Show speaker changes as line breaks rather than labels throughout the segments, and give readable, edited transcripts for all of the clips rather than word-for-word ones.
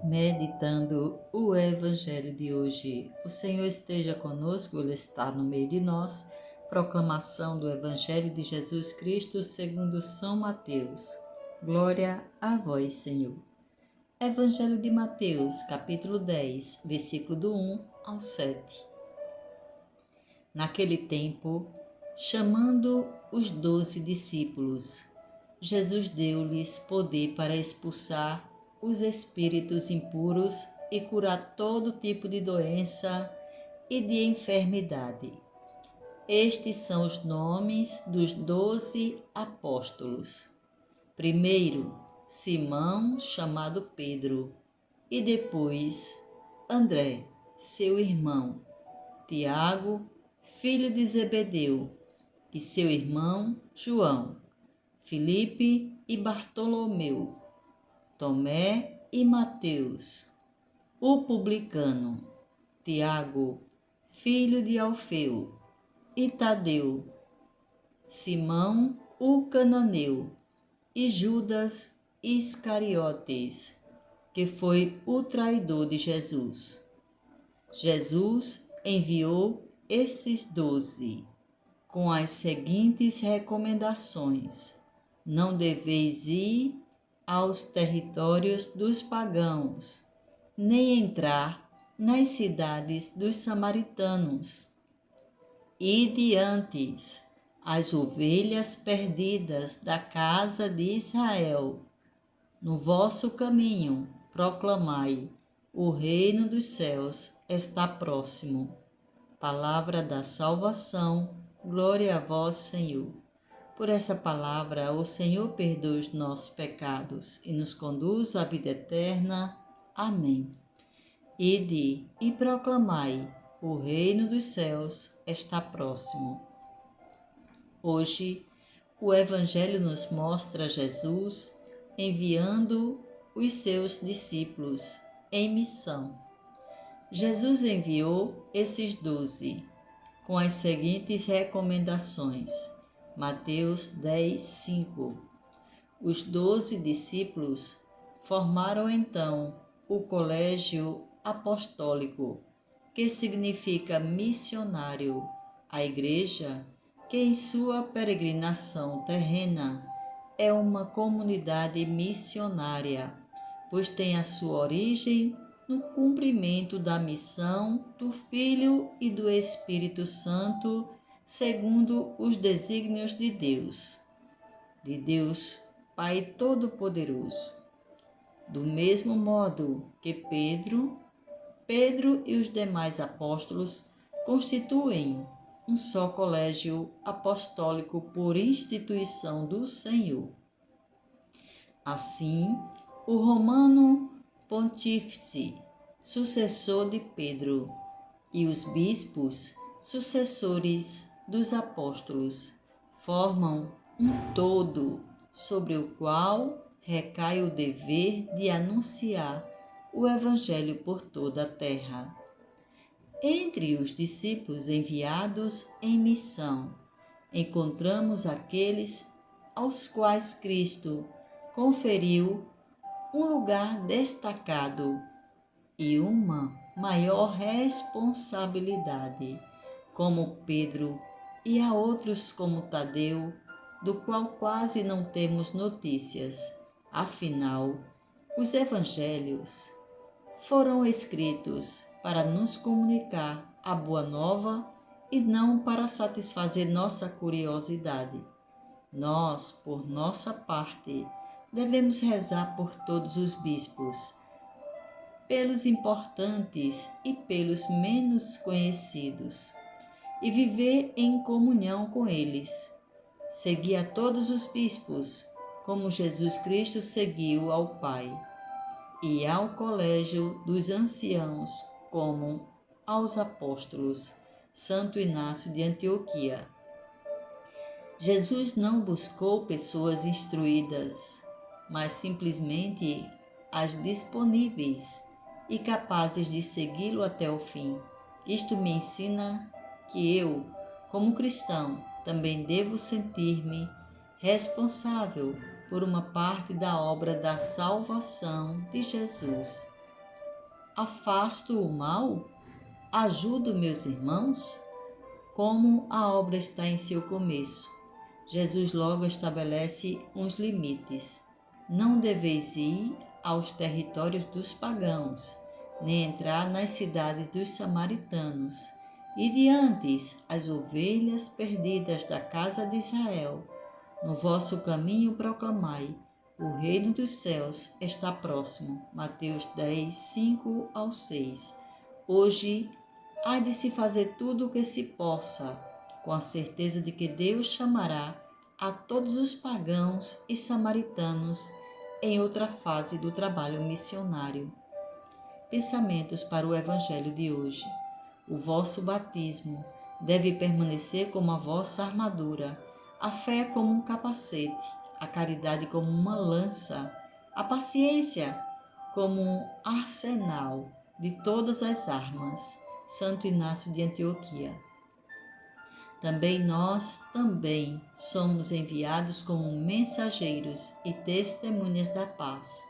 Meditando o Evangelho de hoje. O Senhor esteja conosco, Ele está no meio de nós. Proclamação do Evangelho de Jesus Cristo segundo São Mateus. Glória a vós, Senhor. Evangelho de Mateus, capítulo 10, versículo do 1 ao 7. Naquele tempo, chamando os 12 discípulos, Jesus deu-lhes poder para expulsar os espíritos impuros e curar todo tipo de doença e de enfermidade. Estes são os nomes dos 12 apóstolos. Primeiro, Simão, chamado Pedro, e depois André, seu irmão, Tiago, filho de Zebedeu, e seu irmão João, Filipe e Bartolomeu, Tomé e Mateus, o publicano, Tiago, filho de Alfeu, e Tadeu, Simão, o cananeu, e Judas Iscariotes, que foi o traidor de Jesus. Jesus enviou esses 12 com as seguintes recomendações: não deveis ir aos territórios dos pagãos, nem entrar nas cidades dos samaritanos. Ide antes as ovelhas perdidas da casa de Israel. No vosso caminho proclamai: o reino dos céus está próximo. Palavra da salvação, glória a vós, Senhor. Por essa palavra, o Senhor perdoa os nossos pecados e nos conduz à vida eterna. Amém. Ide e proclamai: o reino dos céus está próximo. Hoje, o Evangelho nos mostra Jesus enviando os seus discípulos em missão. Jesus enviou esses 12 com as seguintes recomendações. Mateus 10, 5. Os 12 discípulos formaram então o colégio apostólico, que significa missionário, a igreja que em sua peregrinação terrena é uma comunidade missionária, pois tem a sua origem no cumprimento da missão do Filho e do Espírito Santo, segundo os desígnios de Deus Pai Todo-Poderoso. Do mesmo modo que Pedro e os demais apóstolos constituem um só colégio apostólico por instituição do Senhor. Assim, o romano pontífice, sucessor de Pedro, e os bispos, sucessores dos apóstolos, formam um todo sobre o qual recai o dever de anunciar o Evangelho por toda a terra. Entre os discípulos enviados em missão, encontramos aqueles aos quais Cristo conferiu um lugar destacado e uma maior responsabilidade, como Pedro, e a outros como Tadeu, do qual quase não temos notícias. Afinal, os evangelhos foram escritos para nos comunicar a boa nova e não para satisfazer nossa curiosidade. Nós, por nossa parte, devemos rezar por todos os bispos, pelos importantes e pelos menos conhecidos, e viver em comunhão com eles. Seguir a todos os bispos, como Jesus Cristo seguiu ao Pai, e ao colégio dos anciãos, como aos apóstolos. Santo Inácio de Antioquia. Jesus não buscou pessoas instruídas, mas simplesmente as disponíveis e capazes de segui-lo até o fim. Isto me ensina que eu, como cristão, também devo sentir-me responsável por uma parte da obra da salvação de Jesus. Afasto o mal? Ajudo meus irmãos? Como a obra está em seu começo, Jesus logo estabelece uns limites. Não deveis ir aos territórios dos pagãos, nem entrar nas cidades dos samaritanos. Ide antes as ovelhas perdidas da casa de Israel. No vosso caminho proclamai: o reino dos céus está próximo. Mateus 10, 5 ao 6. Hoje há de se fazer tudo o que se possa, com a certeza de que Deus chamará a todos os pagãos e samaritanos em outra fase do trabalho missionário. Pensamentos para o Evangelho de hoje. O vosso batismo deve permanecer como a vossa armadura, a fé como um capacete, a caridade como uma lança, a paciência como um arsenal de todas as armas. Santo Inácio de Antioquia. Nós também somos enviados como mensageiros e testemunhas da paz.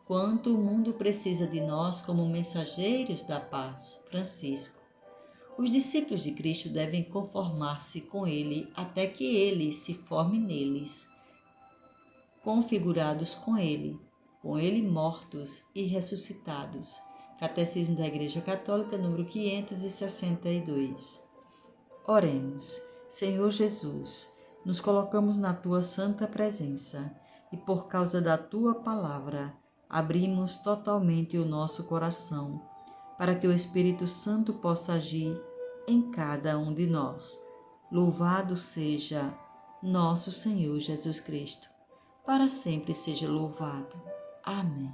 Quanto o mundo precisa de nós como mensageiros da paz. Francisco. Os discípulos de Cristo devem conformar-se com Ele até que Ele se forme neles, configurados com Ele mortos e ressuscitados. Catecismo da Igreja Católica, número 562. Oremos. Senhor Jesus, nos colocamos na Tua santa presença e por causa da Tua palavra, abrimos totalmente o nosso coração para que o Espírito Santo possa agir em cada um de nós. Louvado seja nosso Senhor Jesus Cristo. Para sempre seja louvado. Amém.